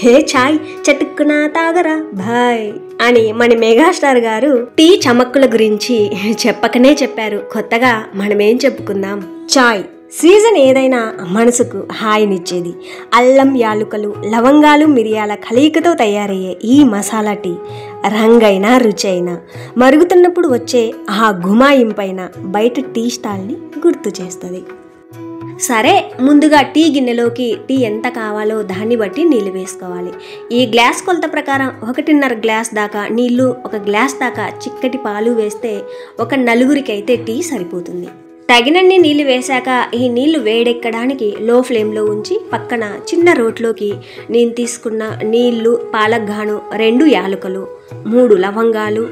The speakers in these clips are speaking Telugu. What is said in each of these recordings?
హే చాయ్ చటుక్కున తాగరా భాయ్ అని మన మెగాస్టార్ గారు టీ చమక్కుల గురించి చెప్పకనే చెప్పారు. కొత్తగా మనమేం చెప్పుకుందాం. చాయ్ సీజన్ ఏదైనా మనసుకు హాయినిచ్చేది. అల్లం, యాలుకలు, లవంగాలు, మిరియాల కలయికతో తయారయ్యే ఈ మసాలా టీ రంగైనా రుచి అయినా మరుగుతున్నప్పుడు వచ్చే ఆ గుమాయింపైన బయట టీ స్టాల్ని గుర్తు చేస్తుంది. సరే, ముందుగా టీ గిన్నెలోకి టీ ఎంత కావాలో దాన్ని బట్టి నీళ్ళు వేసుకోవాలి. ఈ గ్లాస్ కొలత ప్రకారం 1.5 గ్లాస్ దాకా నీళ్లు, 1 గ్లాస్ దాకా చిక్కటి పాలు వేస్తే ఒక నలుగురికి అయితే టీ సరిపోతుంది. తగినన్ని నీళ్లు వేశాక ఈ నీళ్లు వేడెక్కడానికి లో ఫ్లేమ్లో ఉంచి పక్కన చిన్న రోట్లోకి నేను తీసుకున్న నీళ్లు, పాలగాను, 2 యాలకులు, 3 లవంగాలు,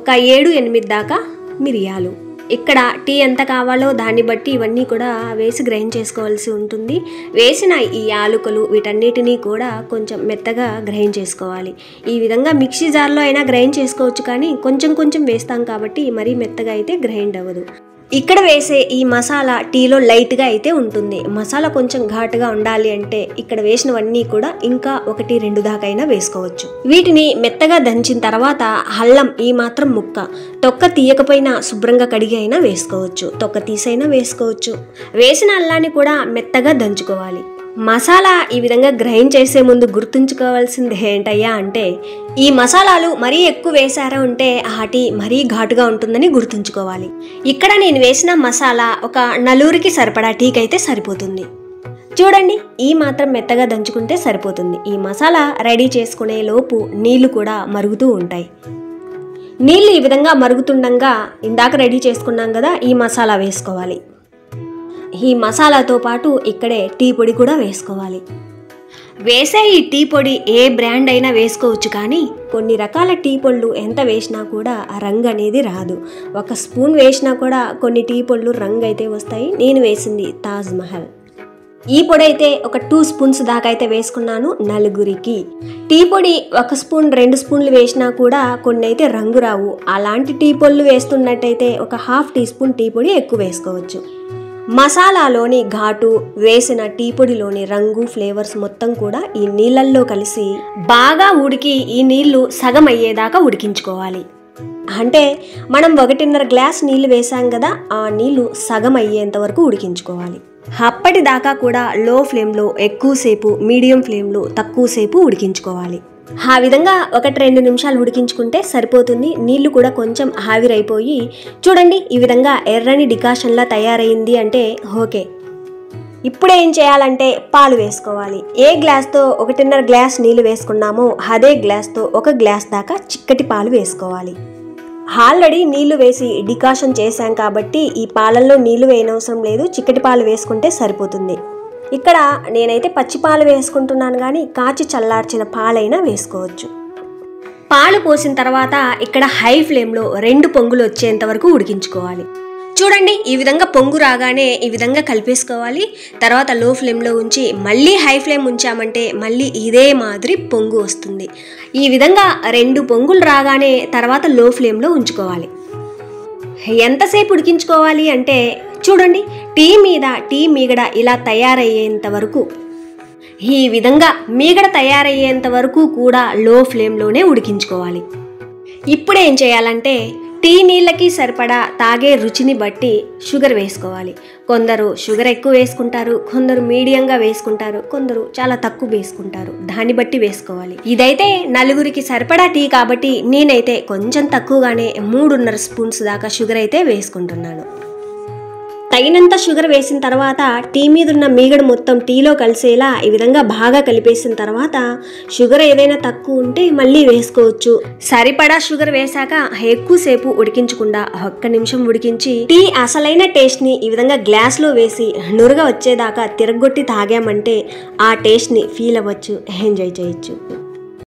ఒక 7-8 దాకా మిరియాలు. ఇక్కడ టీ ఎంత కావాలో దాన్ని బట్టి ఇవన్నీ కూడా వేసి గ్రైండ్ చేసుకోవాల్సి ఉంటుంది. వేసిన ఈ యాలకులు వీటన్నిటినీ కూడా కొంచెం మెత్తగా గ్రైండ్ చేసుకోవాలి. ఈ విధంగా మిక్సీ జార్లో అయినా గ్రైండ్ చేసుకోవచ్చు, కానీ కొంచెం కొంచెం వేస్తాం కాబట్టి మరీ మెత్తగా అయితే గ్రైండ్ అవ్వదు. ఇక్కడ వేసే ఈ మసాలా టీలో లైట్గా అయితే ఉంటుంది. మసాలా కొంచెం ఘాటుగా ఉండాలి అంటే ఇక్కడ వేసినవన్నీ కూడా ఇంకా 1-2 దాకా అయినా వేసుకోవచ్చు. వీటిని మెత్తగా దంచిన తర్వాత అల్లం ఈ మాత్రం ముక్క, తొక్క తీయకపోయినా శుభ్రంగా కడిగి అయినా వేసుకోవచ్చు, తొక్క తీసైనా వేసుకోవచ్చు. వేసిన అల్లాన్ని కూడా మెత్తగా దంచుకోవాలి. మసాలా ఈ విధంగా గ్రైండ్ చేసే ముందు గుర్తుంచుకోవాల్సింది ఏంటయ్యా అంటే, ఈ మసాలాలు మరీ ఎక్కువ వేసారా ఉంటే ఆ టీ మరీ ఘాటుగా ఉంటుందని గుర్తుంచుకోవాలి. ఇక్కడ నేను వేసిన మసాలా ఒక నలుగురికి సరిపడా టీకి అయితే సరిపోతుంది. చూడండి, ఈ మాత్రం మెత్తగా దంచుకుంటే సరిపోతుంది. ఈ మసాలా రెడీ చేసుకునే లోపు నీళ్లు కూడా మరుగుతూ ఉంటాయి. నీళ్లు ఈ విధంగా మరుగుతుండగా ఇందాక రెడీ చేసుకున్నాం కదా, ఈ మసాలా వేసుకోవాలి. ఈ మసాలాతో పాటు ఇక్కడే టీ పొడి కూడా వేసుకోవాలి. వేసే ఈ టీ పొడి ఏ బ్రాండ్ అయినా వేసుకోవచ్చు, కానీ కొన్ని రకాల టీ పొళ్ళు ఎంత వేసినా కూడా ఆ రంగు అనేది రాదు. 1 స్పూన్ వేసినా కూడా కొన్ని టీ పొళ్ళు రంగు అయితే వస్తాయి. నేను వేసింది తాజ్ మహల్. ఈ పొడి అయితే ఒక 2 స్పూన్స్ దాకా అయితే వేసుకున్నాను నలుగురికి. టీ పొడి 1 స్పూన్ 2 స్పూన్లు వేసినా కూడా కొన్ని అయితే రంగు రావు. అలాంటి టీ పొళ్ళు వేస్తున్నట్టయితే ఒక 1/2 టీ స్పూన్ టీ పొడి ఎక్కువ వేసుకోవచ్చు. మసాలాలోని ఘాటు, వేసిన టీ పొడిలోని రంగు, ఫ్లేవర్స్ మొత్తం కూడా ఈ నీళ్ళల్లో కలిసి బాగా ఉడికి ఈ నీళ్లు సగం అయ్యేదాకా ఉడికించుకోవాలి. అంటే మనం 1.5 గ్లాస్ నీళ్లు వేసాం కదా, ఆ నీళ్లు సగం అయ్యేంత వరకు ఉడికించుకోవాలి. అప్పటిదాకా కూడా లో ఫ్లేమ్లో ఎక్కువసేపు, మీడియం ఫ్లేమ్లో తక్కువసేపు ఉడికించుకోవాలి. ఆ విధంగా 1-2 నిమిషాలు ఉడికించుకుంటే సరిపోతుంది. నీళ్లు కూడా కొంచెం ఆవిరైపోయి చూడండి ఈ విధంగా ఎర్రని డికాషన్లా తయారైంది అంటే ఓకే. ఇప్పుడు ఏం చేయాలంటే పాలు వేసుకోవాలి. ఏ గ్లాస్తో 1.5 గ్లాస్ నీళ్లు వేసుకున్నామో అదే గ్లాస్తో 1 గ్లాస్ దాకా చిక్కటి పాలు వేసుకోవాలి. ఆల్రెడీ నీళ్లు వేసి డికాషన్ చేశాం కాబట్టి ఈ పాలల్లో నీళ్లు వేయనవసరం లేదు, చిక్కటి పాలు వేసుకుంటే సరిపోతుంది. ఇక్కడ నేనైతే పచ్చి పాలు వేసుకుంటున్నాను, కానీ కాచి చల్లార్చిన పాలైనా వేసుకోవచ్చు. పాలు పోసిన తర్వాత ఇక్కడ హై ఫ్లేమ్లో 2 పొంగులు వచ్చేంత వరకు ఉడికించుకోవాలి. చూడండి, ఈ విధంగా పొంగు రాగానే ఈ విధంగా కలిపేసుకోవాలి. తర్వాత లో ఫ్లేమ్లో ఉంచి మళ్ళీ హై ఫ్లేమ్ ఉంచామంటే మళ్ళీ ఇదే మాదిరి పొంగు వస్తుంది. ఈ విధంగా 2 పొంగులు రాగానే తర్వాత లో ఫ్లేమ్లో ఉంచుకోవాలి. ఎంతసేపు ఉడికించుకోవాలి అంటే చూడండి, టీ మీద టీ మీగడ ఇలా తయారయ్యేంత వరకు, ఈ విధంగా మీగడ తయారయ్యేంత వరకు కూడా లో ఫ్లేమ్లోనే ఉడికించుకోవాలి. ఇప్పుడు ఏం చేయాలంటే టీ నీళ్ళకి సరిపడా తాగే రుచిని బట్టి షుగర్ వేసుకోవాలి. కొందరు షుగర్ ఎక్కువ వేసుకుంటారు, కొందరు మీడియంగా వేసుకుంటారు, కొందరు చాలా తక్కువ వేసుకుంటారు. దాన్ని బట్టి వేసుకోవాలి. ఇదైతే నలుగురికి సరిపడా టీ కాబట్టి నేనైతే కొంచెం తక్కువగానే 3.5 స్పూన్స్ దాకా షుగర్ అయితే వేసుకుంటున్నాను. తగినంత షుగర్ వేసిన తర్వాత టీ మీద ఉన్న మీగడ మొత్తం టీలో కలిసేలా ఈ విధంగా బాగా కలిపేసిన తర్వాత షుగర్ ఏదైనా తక్కువ ఉంటే మళ్ళీ వేసుకోవచ్చు. సరిపడా షుగర్ వేశాక ఎక్కువసేపు ఉడికించకుండా 1 నిమిషం ఉడికించి టీ అసలైన టేస్ట్ని ఈ విధంగా గ్లాస్లో వేసి నురుగ వచ్చేదాకా తిరగొట్టి తాగామంటే ఆ టేస్ట్ని ఫీల్ అవ్వచ్చు, ఎంజాయ్ చేయొచ్చు.